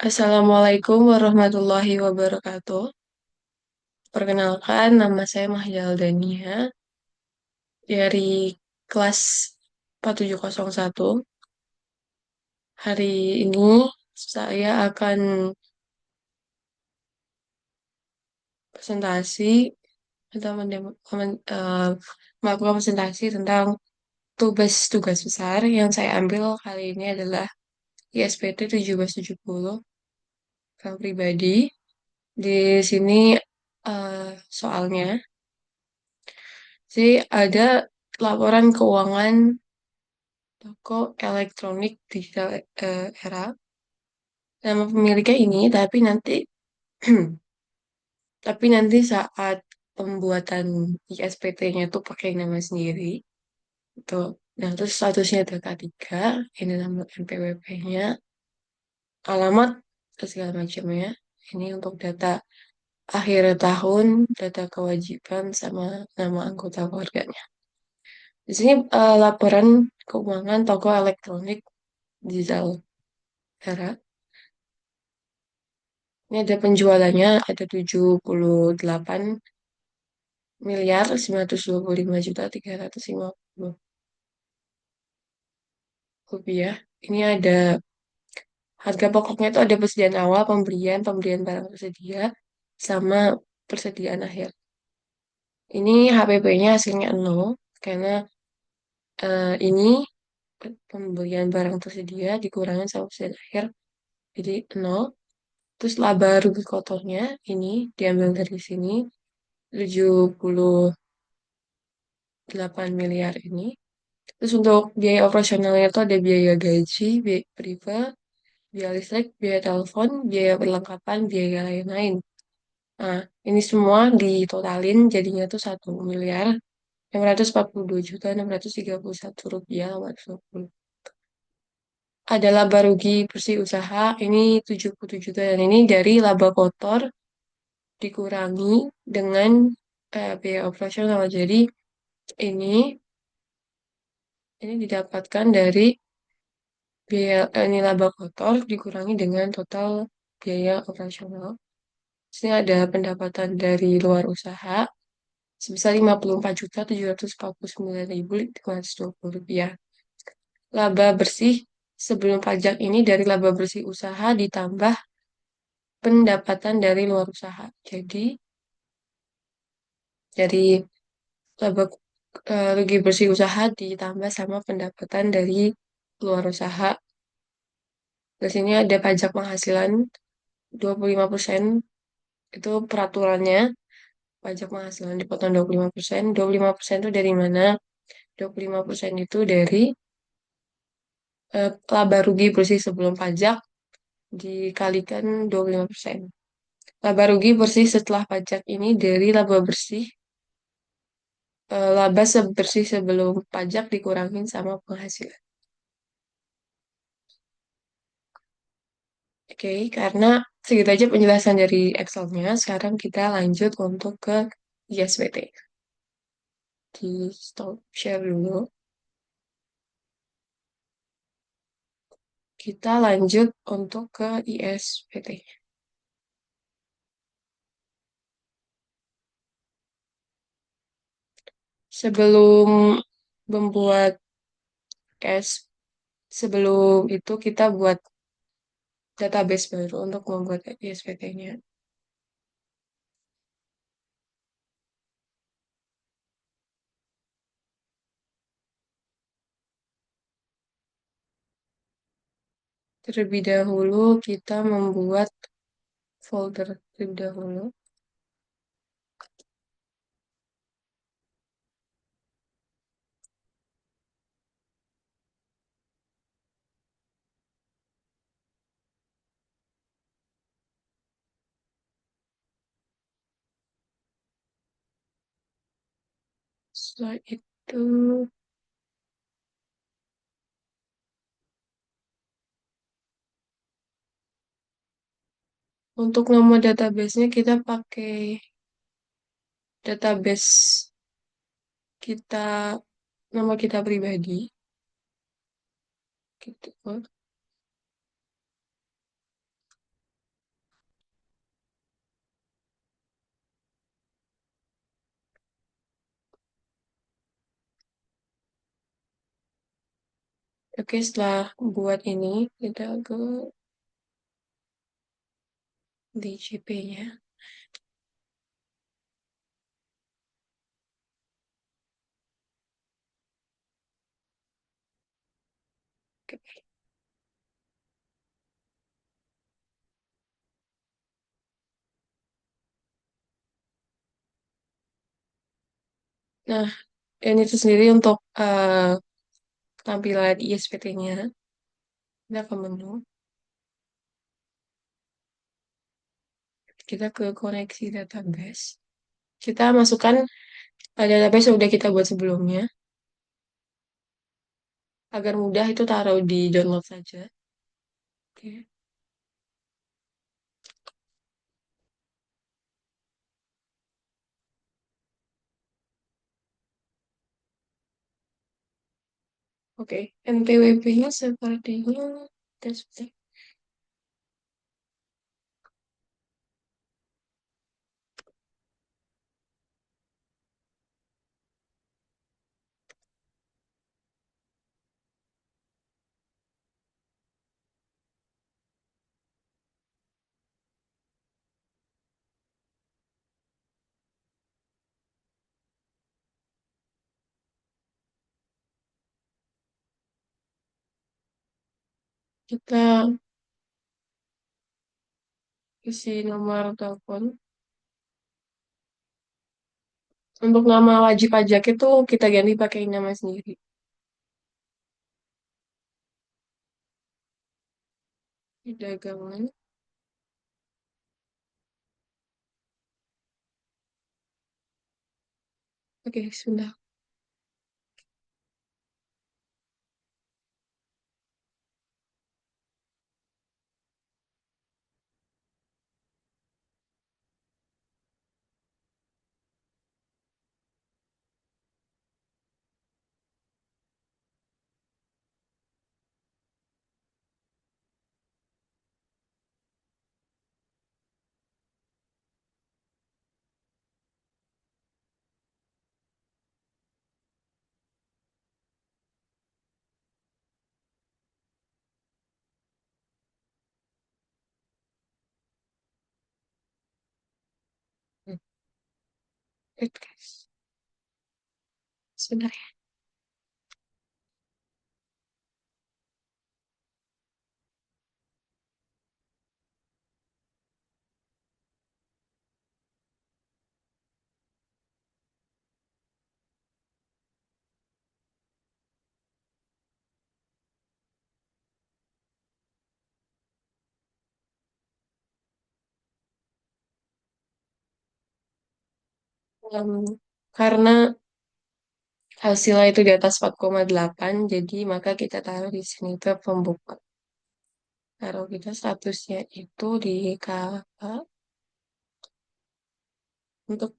Assalamualaikum warahmatullahi wabarakatuh. Perkenalkan, nama saya Mahjal Dania dari kelas 4701. Hari ini saya akan presentasi atau melakukan presentasi tentang tugas besar yang saya ambil kali ini adalah ISPT 1770 Bank Pribadi. Di sini soalnya, jadi ada laporan keuangan toko elektronik digital era. Nama pemiliknya ini, tapi nanti saat pembuatan ISPT-nya tuh pakai nama sendiri. Tuh. Nah, terus statusnya DK3, ini nama NPWP-nya, alamat, segala macamnya. Ini untuk data akhir tahun, data kewajiban, sama nama anggota keluarganya. Di sini laporan keuangan toko elektronik digital era. Ini ada penjualannya, ada 78.925.350.000 rupiah. Ini ada harga pokoknya itu ada persediaan awal, pembelian barang tersedia, sama persediaan akhir. Ini HPP-nya hasilnya 0, karena ini pembelian barang tersedia dikurangi sama persediaan akhir, jadi 0. Terus laba rugi kotornya ini diambil dari sini, 78 miliar ini. Terus untuk biaya operasionalnya itu ada biaya gaji, biaya privat, biaya listrik, biaya telepon, biaya perlengkapan, biaya lain-lain. Nah, ini semua ditotalin jadinya tuh 1.642.631.820. Ada laba rugi bersih usaha, ini 70 juta, dan ini dari laba kotor dikurangi dengan biaya operasional. Jadi ini ini didapatkan dari ini laba kotor dikurangi dengan total biaya operasional. Di sini ada pendapatan dari luar usaha sebesar 54.749.520 rupiah. Laba bersih sebelum pajak ini dari laba bersih usaha ditambah pendapatan dari luar usaha. Jadi dari laba rugi bersih usaha ditambah sama pendapatan dari luar usaha. Di sini ada pajak penghasilan 25%. Itu peraturannya, pajak penghasilan dipotong 25%. 25% itu dari mana? 25% itu dari laba rugi bersih sebelum pajak dikalikan 25%. Laba rugi bersih setelah pajak ini dari laba bersih sebelum pajak dikurangin sama penghasilan. Oke, karena segitu aja penjelasan dari Excel-nya. Sekarang kita lanjut untuk ke ISBT. Di stop share dulu. Kita lanjut untuk ke ISBT. Sebelum membuat cash, sebelum itu kita buat database baru untuk membuat ISBT-nya. Terlebih dahulu kita membuat folder terlebih dahulu. Setelah itu, untuk nama database-nya kita pakai database kita, nama kita pribadi. Gitu. Oke, setelah buat ini, kita ke DJP-nya. Oke. Nah, ini itu sendiri untuk tampilan ISPT-nya. Kita ke menu, kita ke koneksi database. Kita masukkan database yang udah kita buat sebelumnya. Agar mudah itu taruh di download saja. Oke. Oke, NPWP-nya sepertinya seperti kita isi nomor telepon. Untuk nama wajib pajak itu kita ganti pakai nama sendiri. Di dagangan. Oke, sudah. Wait, guys. Sebentar ya. Karena hasilnya itu di atas 4,8, jadi maka kita taruh di sini ke pembuka. Taruh kita statusnya itu di kakak. Untuk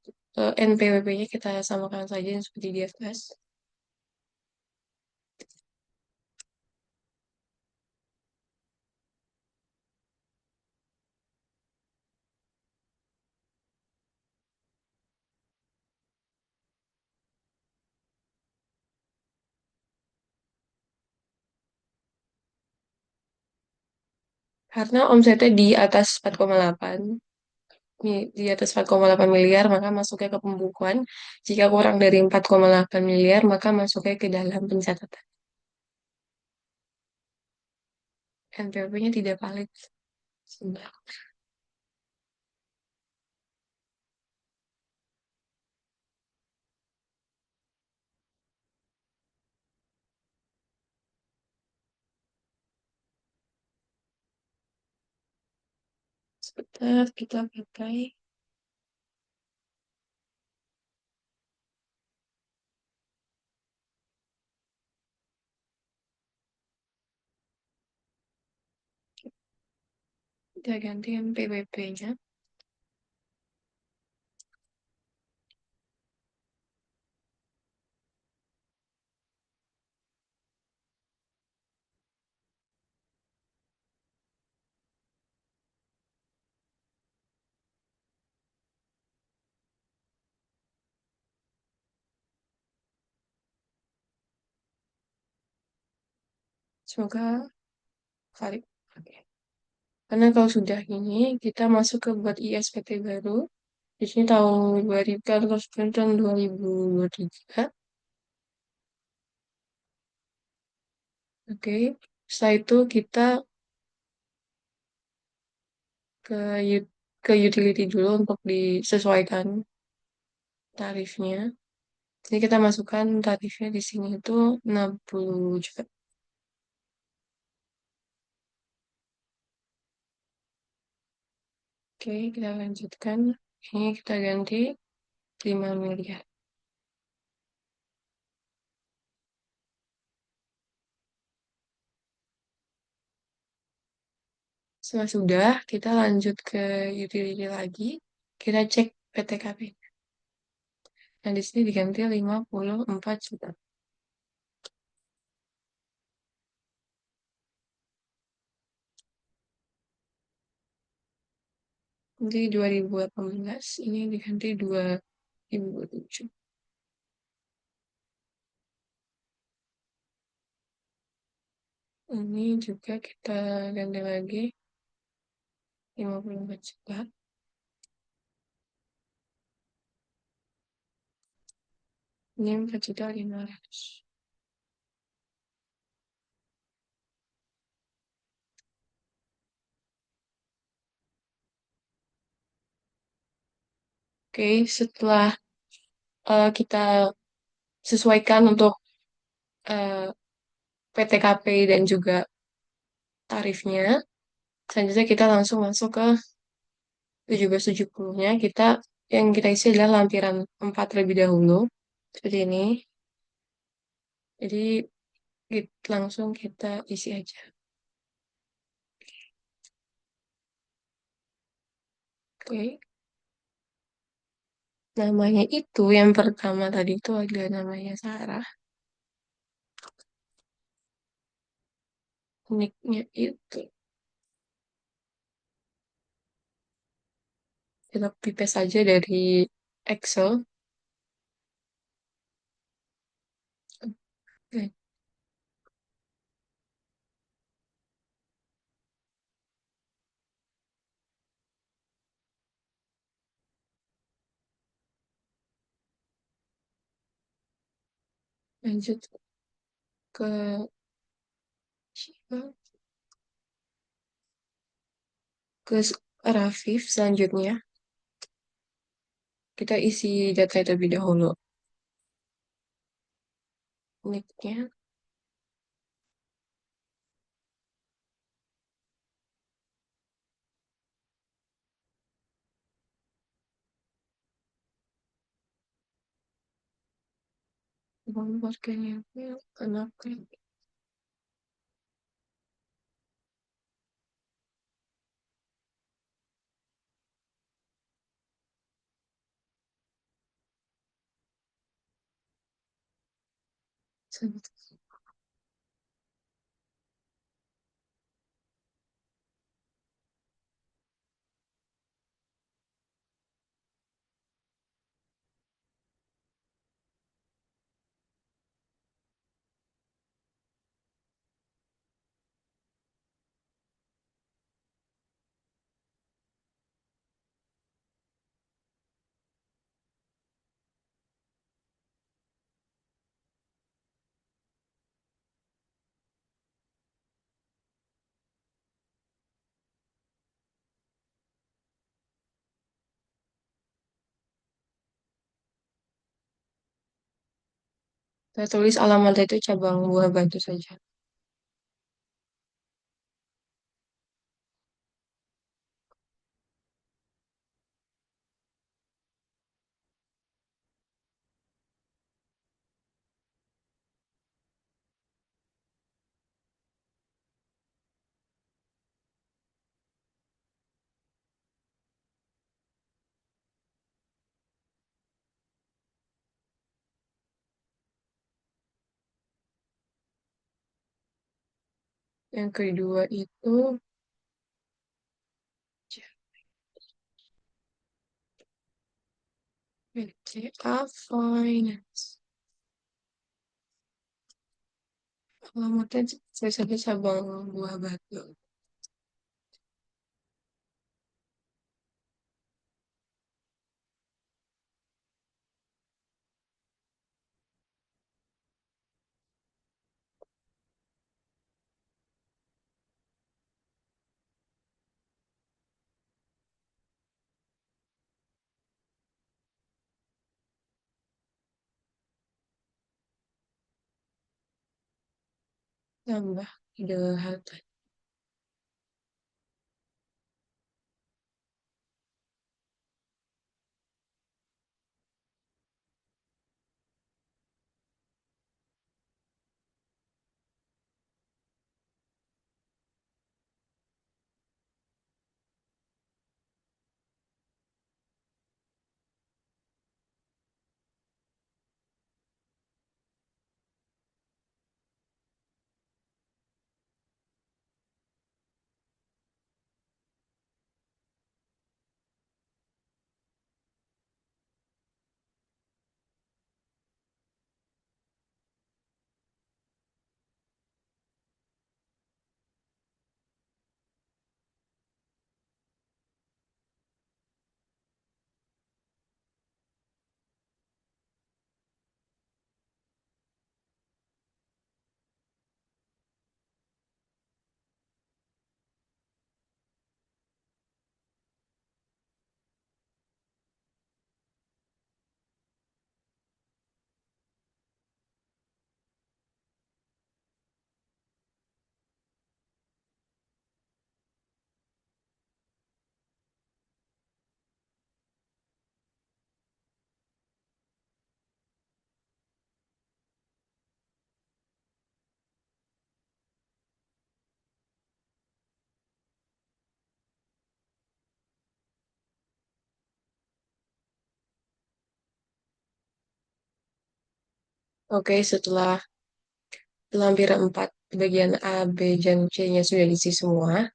NPWP-nya kita samakan saja seperti di FS. Karena omsetnya di atas 4,8, di atas 4,8 miliar, maka masuknya ke pembukuan. Jika kurang dari 4,8 miliar, maka masuknya ke dalam pencatatan. NPWP-nya tidak valid. Sebentar. Sebentar, kita pakai. Kita ganti NPWP-nya. Semoga valid. Oke. Karena kalau sudah ini, kita masuk ke buat ISPT baru. Di sini tahun 2000, kan terus tahun 2023. Oke. Setelah itu kita ke ut- ke utility dulu untuk disesuaikan tarifnya. Jadi kita masukkan tarifnya di sini itu 60 juta. Oke, kita lanjutkan. Ini kita ganti 5 miliar. Setelah sudah, kita lanjut ke utility lagi. Kita cek PTKP. Nah, di sini diganti 54 juta. Nanti 2018, ini diganti 2007. Ini juga kita ganti lagi 54 juta. Ini 4 juta 500. Oke, setelah kita sesuaikan untuk eh, PTKP dan juga tarifnya, selanjutnya kita langsung masuk ke 1770-nya. Yang kita isi adalah lampiran 4 terlebih dahulu. Seperti ini. Jadi langsung kita isi aja. Oke. Namanya itu yang pertama tadi itu adalah namanya Sarah. Nicknya itu kita copy paste aja dari Excel. Oke, lanjut ke ke Rafif selanjutnya. Kita isi data terlebih dahulu. Nicknya, warganya, anaknya. Saya tulis alamat itu cabang Buah Batu saja. Yang kedua itu BCA Finance. Alamatnya tulisannya cabang Buah Batu. Tambah ide halte. Oke, setelah lampiran 4 bagian A, B, dan C-nya sudah diisi semua,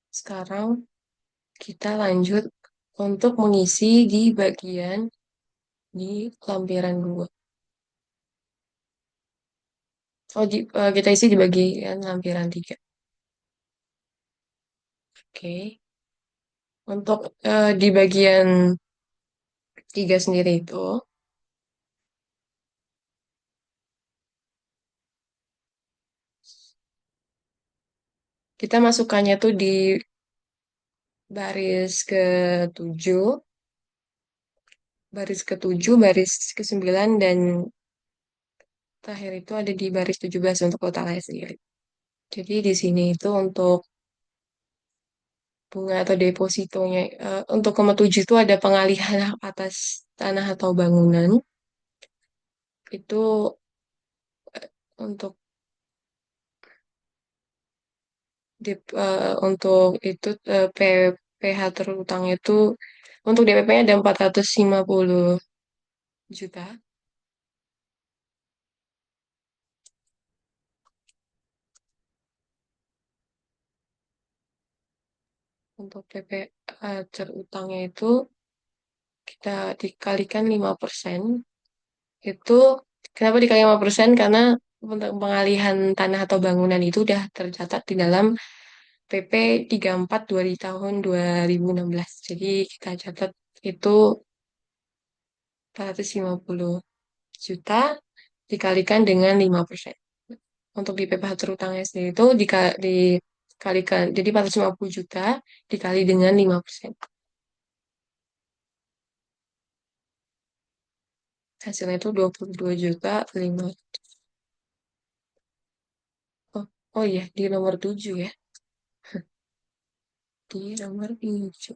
sekarang kita lanjut untuk mengisi di bagian di lampiran 2. Kita isi di bagian lampiran 3. Oke. Untuk di bagian 3 sendiri itu, kita masukkannya tuh di baris ke-7, baris ke-9, dan terakhir itu ada di baris 17 untuk totalnya sendiri. Jadi di sini itu untuk bunga atau depositonya, untuk koma 7 itu ada pengalihan hak atas tanah atau bangunan. Itu untuk untuk itu PH terutangnya itu untuk DPP-nya ada 450 juta. Untuk PP terutangnya itu kita dikalikan 5%. Itu kenapa dikali 5%? Karena untuk pengalihan tanah atau bangunan itu udah tercatat di dalam PP 34 di tahun 2016. Jadi kita catat itu 450 juta dikalikan dengan 5%. Untuk di PPh terutangnya sendiri itu dikalikan, jadi 450 juta dikali dengan 5%. Hasilnya itu 22 juta 5. Oh, oh iya, di nomor 7 ya. Di nomor 7.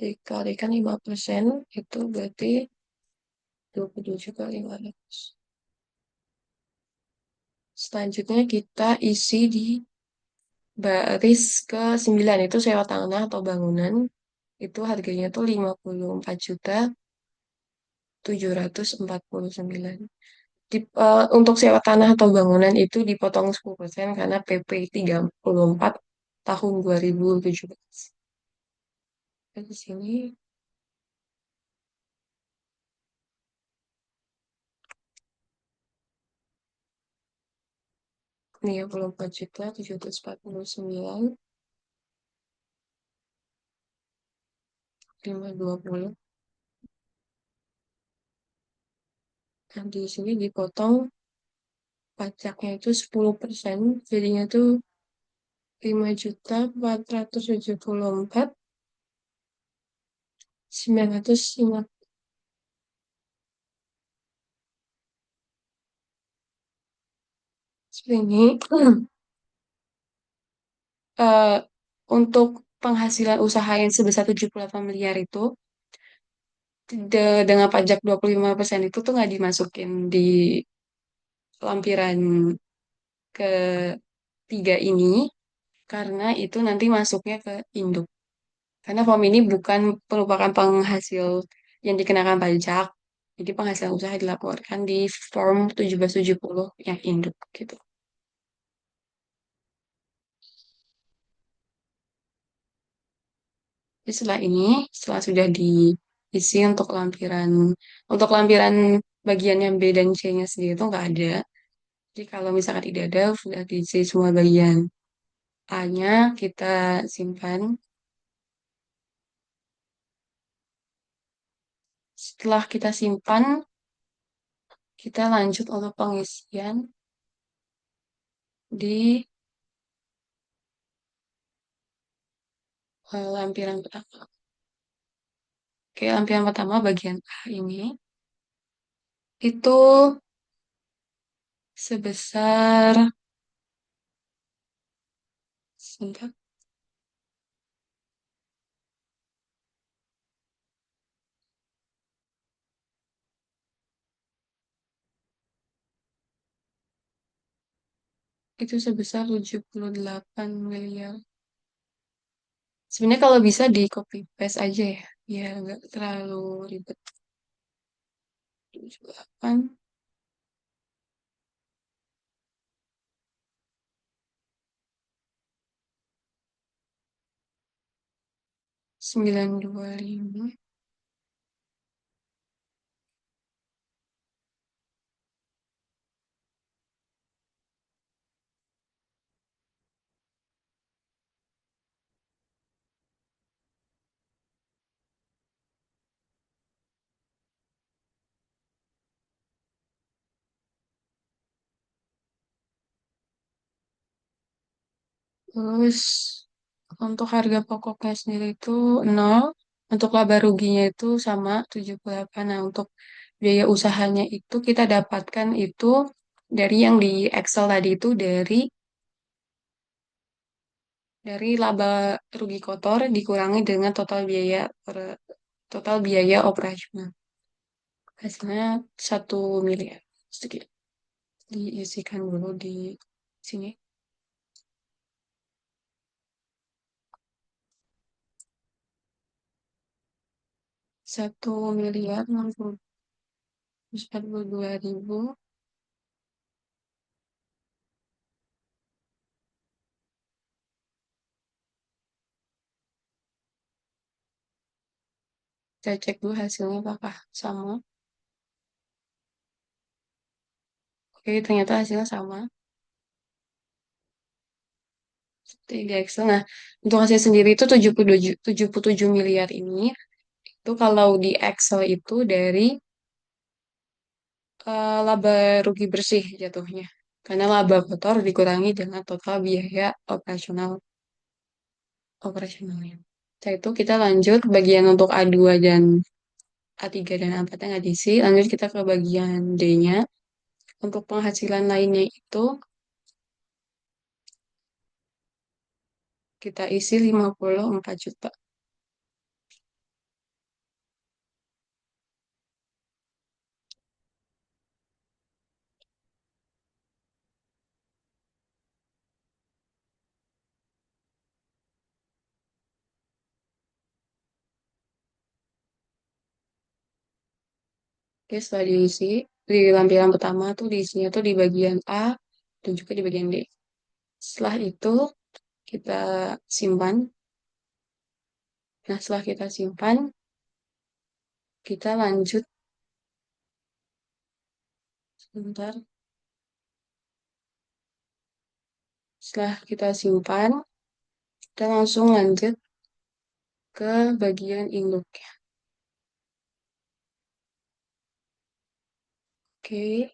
Dikalikan 5% itu berarti 27 juta 500. Selanjutnya kita isi di baris ke-9 itu sewa tanah atau bangunan. Itu harganya tuh 54.749. Untuk sewa tanah atau bangunan itu dipotong 10% karena PP 34 tahun 2017. Di sini, nih ya, 24.749, 520. Nah, di sini dipotong pajaknya itu 10%, jadinya tuh 5.474.905. Seperti ini. eh, untuk penghasilan usaha yang sebesar 78 miliar itu, dengan pajak 25% itu tuh nggak dimasukin di lampiran ketiga ini, karena itu nanti masuknya ke induk. Karena form ini bukan merupakan penghasil yang dikenakan pajak, jadi penghasilan usaha dilaporkan di form 1770 yang induk gitu. Jadi setelah ini, setelah sudah diisi untuk lampiran bagian yang B dan C-nya sendiri itu nggak ada. Jadi kalau misalkan tidak ada, sudah diisi semua bagian. A-nya kita simpan. Setelah kita simpan, kita lanjut untuk pengisian di lampiran pertama. Oke, lampiran pertama bagian A ini itu sebesar, sebentar, itu sebesar 78 miliar. Sebenarnya kalau bisa di copy paste aja ya, biar nggak terlalu ribet. 78, 925. Terus untuk harga pokoknya sendiri itu 0. Untuk laba ruginya itu sama 78. Nah, untuk biaya usahanya itu kita dapatkan itu dari yang di Excel tadi itu dari laba rugi kotor dikurangi dengan total biaya operasional. Hasilnya 1 miliar. Sedikit diisikan dulu di sini. 1.042.000. Kita cek dulu hasilnya apakah sama. Oke, ternyata hasilnya sama. Seperti di Excel. Nah, untuk hasil sendiri itu 77 miliar ini, itu kalau di Excel itu dari laba rugi bersih jatuhnya. Karena laba kotor dikurangi dengan total biaya operasionalnya. Setelah itu kita lanjut bagian untuk A2 dan A3 dan A4 yang nggak diisi. Lanjut kita ke bagian D-nya. Untuk penghasilan lainnya itu kita isi 54 juta. Oke, setelah diisi, di lampiran pertama tuh diisinya tuh di bagian A dan juga di bagian D. Setelah itu kita simpan. Nah, setelah kita simpan, kita lanjut sebentar. Setelah kita simpan, kita langsung lanjut ke bagian induk. Oke,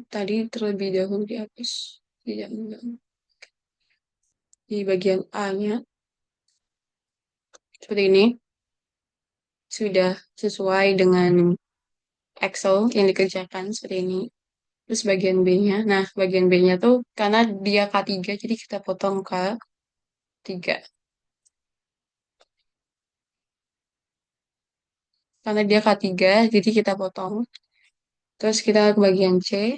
tadi terlebih dahulu dihapus. Tidak enggak. Di bagian A-nya, seperti ini. Sudah sesuai dengan Excel yang dikerjakan seperti ini. Terus bagian B-nya. Nah, bagian B-nya tuh karena dia K3, jadi kita potong K3. Karena dia K3, jadi kita potong. Terus kita ke bagian C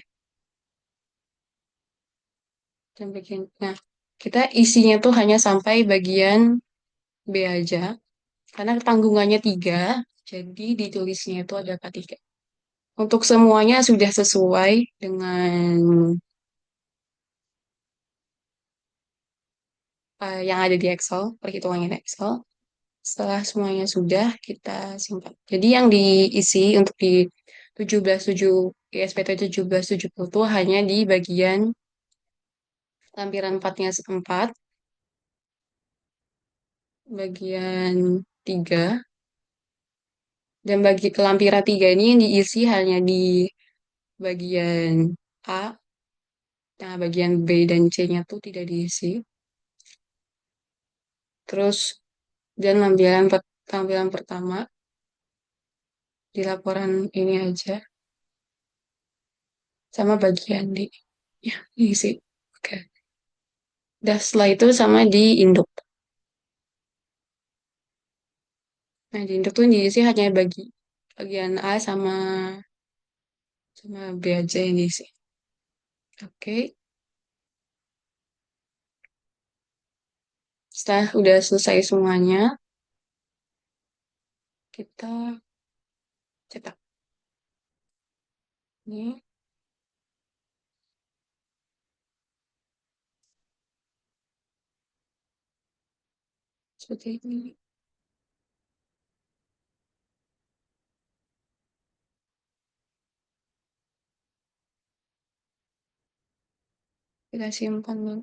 dan bagian. Nah, kita isinya tuh hanya sampai bagian B aja. Karena tanggungannya 3, jadi ditulisnya itu ada K3. Untuk semuanya sudah sesuai dengan yang ada di Excel, perhitungannya di Excel. Setelah semuanya sudah, kita simpan. Jadi yang diisi untuk di 17.7 ISPT 1770 itu hanya di bagian lampiran 4-nya 4, bagian 3, dan bagi lampiran 3 ini yang diisi hanya di bagian A, nah bagian B dan C-nya tuh tidak diisi. Terus, dan tampilan pertama di laporan ini aja, sama bagian D. Ya, diisi. Oke. Dah setelah itu sama di induk. Nah, di induk tuh diisi hanya bagian A sama B aja yang diisi. Oke. Setelah udah selesai semuanya, kita cetak. Ini seperti ini. Kita simpan dulu.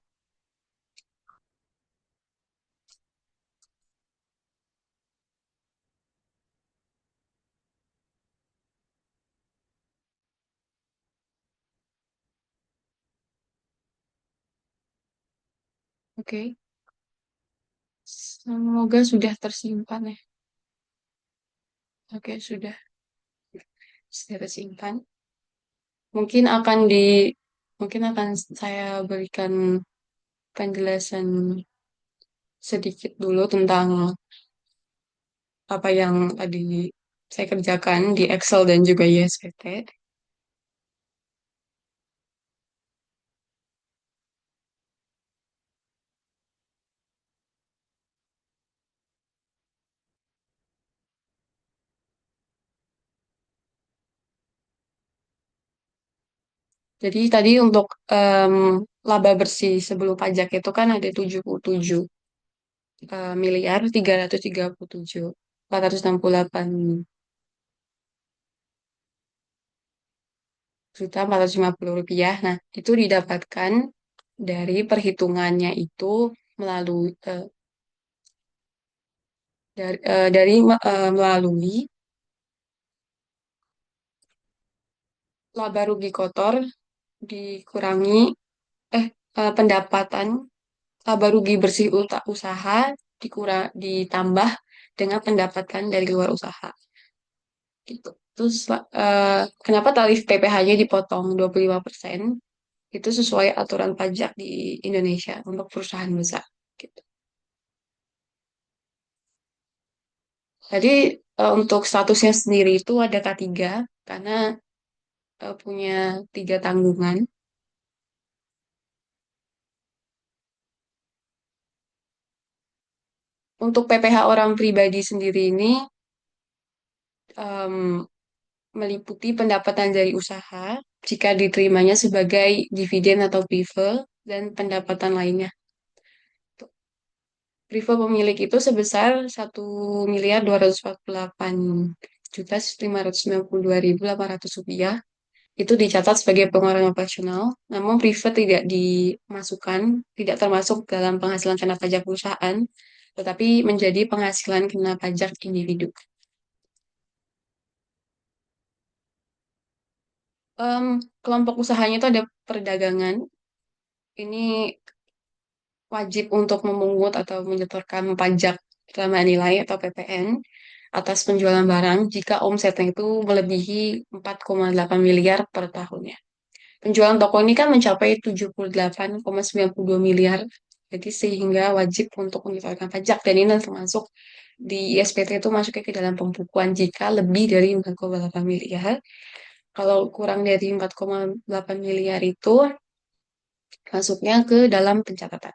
Oke. Semoga sudah tersimpan ya. Oke, sudah tersimpan. Mungkin akan di mungkin akan saya berikan penjelasan sedikit dulu tentang apa yang tadi saya kerjakan di Excel dan juga ISPT. Jadi tadi untuk laba bersih sebelum pajak itu kan ada 77 miliar 337 468 juta 450 rupiah. Nah, itu didapatkan dari perhitungannya itu melalui melalui laba rugi kotor dikurangi eh pendapatan laba rugi bersih usaha ditambah dengan pendapatan dari luar usaha gitu. Terus kenapa tarif PPh-nya dipotong 25%? Itu sesuai aturan pajak di Indonesia untuk perusahaan besar gitu. Jadi untuk statusnya sendiri itu ada K3 karena punya 3 tanggungan. Untuk PPh orang pribadi sendiri ini em, meliputi pendapatan dari usaha jika diterimanya sebagai dividen atau prive dan pendapatan lainnya. Privo pemilik itu sebesar 1.248.592.800 rupiah. Itu dicatat sebagai pengeluaran operasional, namun privat tidak dimasukkan, tidak termasuk dalam penghasilan kena pajak perusahaan, tetapi menjadi penghasilan kena pajak individu. Em, Kelompok usahanya itu ada perdagangan, ini wajib untuk memungut atau menyetorkan pajak tambahan nilai atau PPN atas penjualan barang jika omsetnya itu melebihi 4,8 miliar per tahunnya. Penjualan toko ini kan mencapai 78,92 miliar. Jadi sehingga wajib untuk menyetorkan pajak dan ini termasuk di ISPT itu masuknya ke dalam pembukuan jika lebih dari 4,8 miliar. Kalau kurang dari 4,8 miliar itu masuknya ke dalam pencatatan.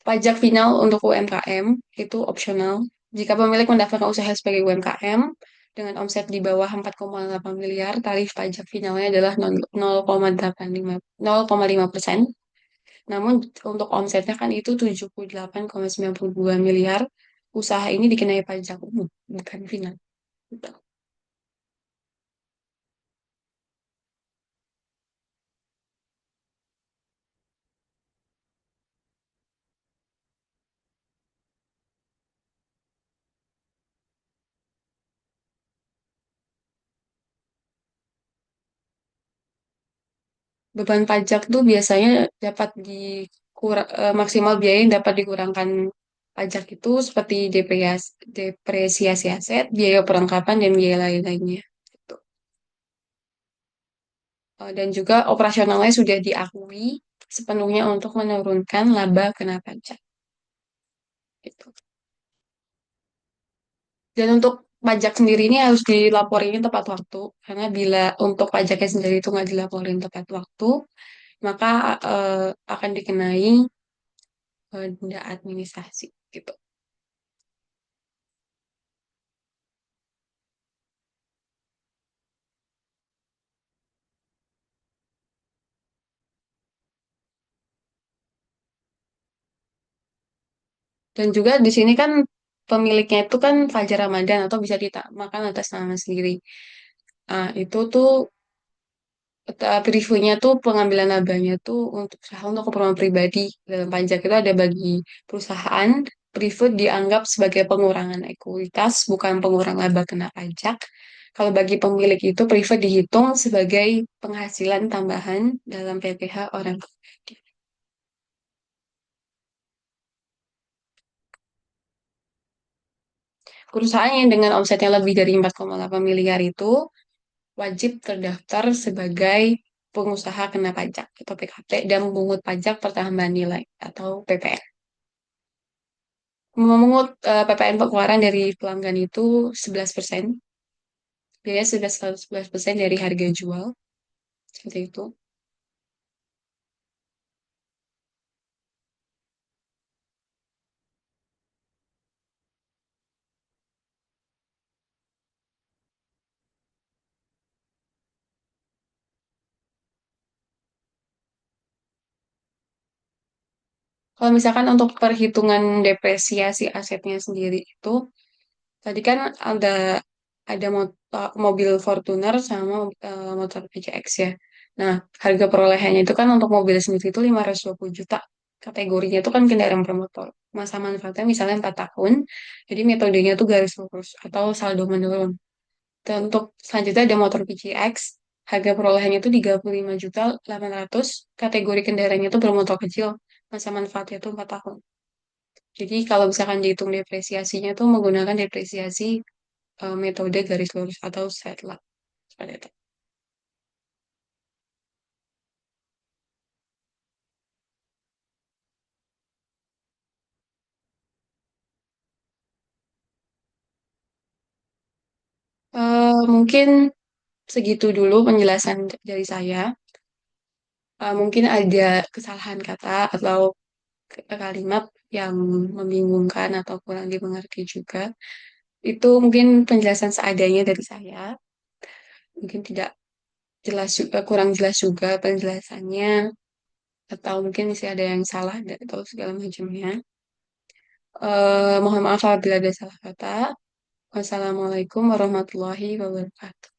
Pajak final untuk UMKM itu opsional. Jika pemilik mendaftarkan usaha sebagai UMKM dengan omset di bawah 4,8 miliar, tarif pajak finalnya adalah 0,5%. Namun untuk omsetnya kan itu 78,92 miliar, usaha ini dikenai pajak umum, bukan final. Beban pajak tuh biasanya dapat maksimal biaya yang dapat dikurangkan pajak itu seperti depresiasi aset, biaya perlengkapan, dan biaya lain-lainnya. Gitu. Dan juga operasionalnya sudah diakui sepenuhnya untuk menurunkan laba kena pajak. Gitu. Dan untuk pajak sendiri ini harus dilaporin tepat waktu, karena bila untuk pajaknya sendiri itu nggak dilaporin tepat waktu, maka akan dikenai denda administrasi gitu. Dan juga di sini kan pemiliknya itu kan Fajar Ramadan atau bisa ditamakan atas nama sendiri. Itu tuh reviewnya tuh pengambilan labanya tuh untuk usaha untuk keperluan pribadi dalam pajak itu ada bagi perusahaan private dianggap sebagai pengurangan ekuitas bukan pengurangan laba kena pajak. Kalau bagi pemilik itu private dihitung sebagai penghasilan tambahan dalam PPh orang pribadi. Perusahaan yang dengan omsetnya lebih dari 4,8 miliar itu wajib terdaftar sebagai pengusaha kena pajak atau PKP dan memungut pajak pertambahan nilai atau PPN. Memungut PPN pengeluaran dari pelanggan itu 11%, biaya sudah 11% dari harga jual, seperti itu. Kalau misalkan untuk perhitungan depresiasi asetnya sendiri itu, tadi kan ada mobil Fortuner sama motor PCX ya. Nah, harga perolehannya itu kan untuk mobil sendiri itu 520 juta. Kategorinya itu kan kendaraan bermotor. Masa manfaatnya misalnya 4 tahun. Jadi metodenya itu garis lurus atau saldo menurun. Dan untuk selanjutnya ada motor PCX. Harga perolehannya itu 35.800. Kategori kendaraannya itu bermotor kecil. Masa manfaatnya itu 4 tahun. Jadi kalau misalkan dihitung depresiasinya itu menggunakan depresiasi metode garis lurus atau satellite. Seperti itu. Mungkin segitu dulu penjelasan dari saya. Mungkin ada kesalahan kata atau kalimat yang membingungkan atau kurang dimengerti juga. Itu mungkin penjelasan seadanya dari saya. Mungkin tidak jelas juga, kurang jelas juga penjelasannya. atau mungkin masih ada yang salah dan atau segala macamnya. Mohon maaf apabila ada salah kata. Wassalamualaikum warahmatullahi wabarakatuh.